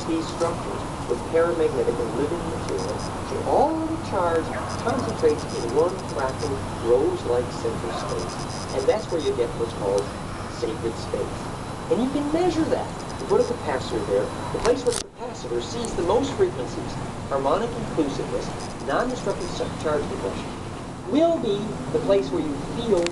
these structures with paramagnetic and living material, so all the charge concentrates in one fractal rose-like center space. And that's where you get what's called sacred space. And you can measure that. You put a capacitor there. The place where the capacitor sees the most frequencies, harmonic inclusiveness, non-destructive charge depression, will be the place where you feel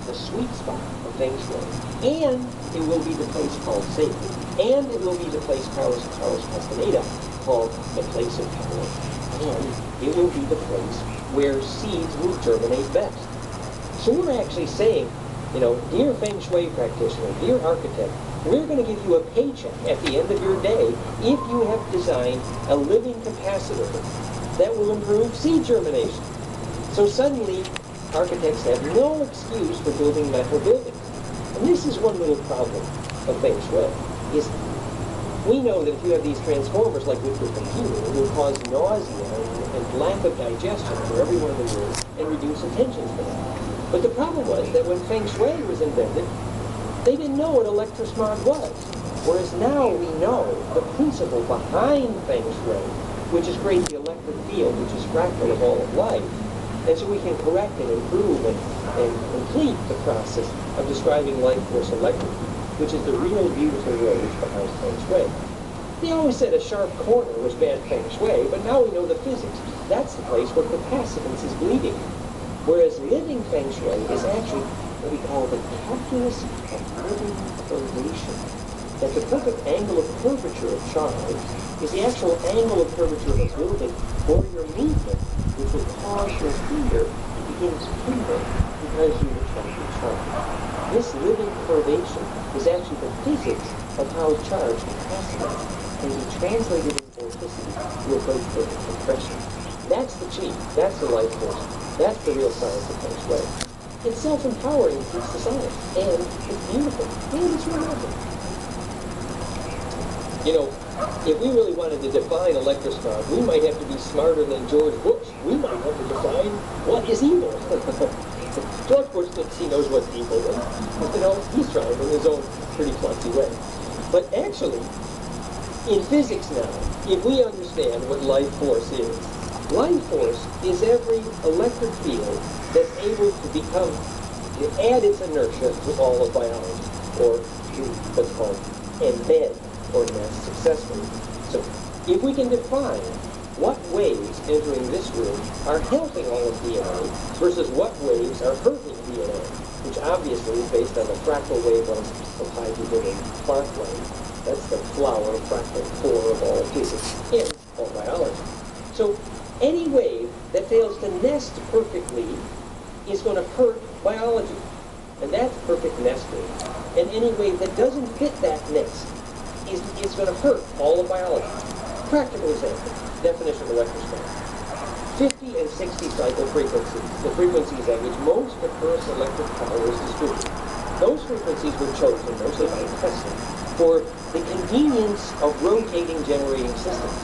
the sweet spot of Feng Shui. And it will be the place called sacred. And it will be the place Taoist Castaneda called the place of power. And it will be the place where seeds will germinate best. So we're actually saying, dear Feng Shui practitioner, dear architect, we're going to give you a paycheck at the end of your day if you have designed a living capacitor that will improve seed germination. So suddenly, architects have no excuse for building metal buildings. And this is one little problem of Feng Shui, is we know that if you have these transformers like with your computer, it will cause nausea and lack of digestion for everyone in the room and reduce attention span. But the problem was that when Feng Shui was invented, they didn't know what electrosmog was. Whereas now we know the principle behind Feng Shui, which is create the electric field, which is fractal of all of life. And so we can correct and improve and complete the process of describing life force electric, which is the real beautiful rose behind Feng Shui. They always said a sharp corner was bad Feng Shui, but now we know the physics. That's the place where capacitance is bleeding. Whereas living Feng Shui is actually what we call the calculus of living curvature. That the perfect angle of curvature of charge is the actual angle of curvature of a building for your movement, which will cause your finger to begin to tingle because you attract the charge. This living curvature is actually the physics of how charge capacity can be translated in vorticity to a very perfect compression. That's the chi. That's the life force. That's the real science of Feng Shui. It's self-empowering through science, and it's beautiful, and it's romantic. If we really wanted to define electrosmog, we might have to be smarter than George Bush. We might have to define what is evil. George Bush thinks he knows what's evil, and he's trying in his own pretty clumsy way. But actually, in physics now, if we understand what life force is every electric field that's able to add its inertia to all of biology, or to what's called embed or nest successfully. So if we can define what waves entering this room are helping all of DNA versus what waves are hurting DNA, which obviously is based on the fractal wavelength of hydrogen and spark length. That's the flower fractal core of all physics and all biology. So any wave that fails to nest perfectly is going to hurt biology. And that's perfect nesting. And any wave that doesn't fit that nest is going to hurt all of biology. Practical example, definition of electrosmog. 50 and 60 cycle frequencies, the frequencies at which most of Earth's electric power is distributed. Those frequencies were chosen, mostly by testing, for the convenience of rotating generating systems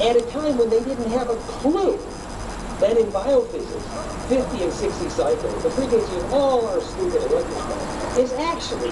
at a time when they didn't have a clue that in biophysics, 50 and 60 cycles, the frequency of all our stupid electrosmog is actually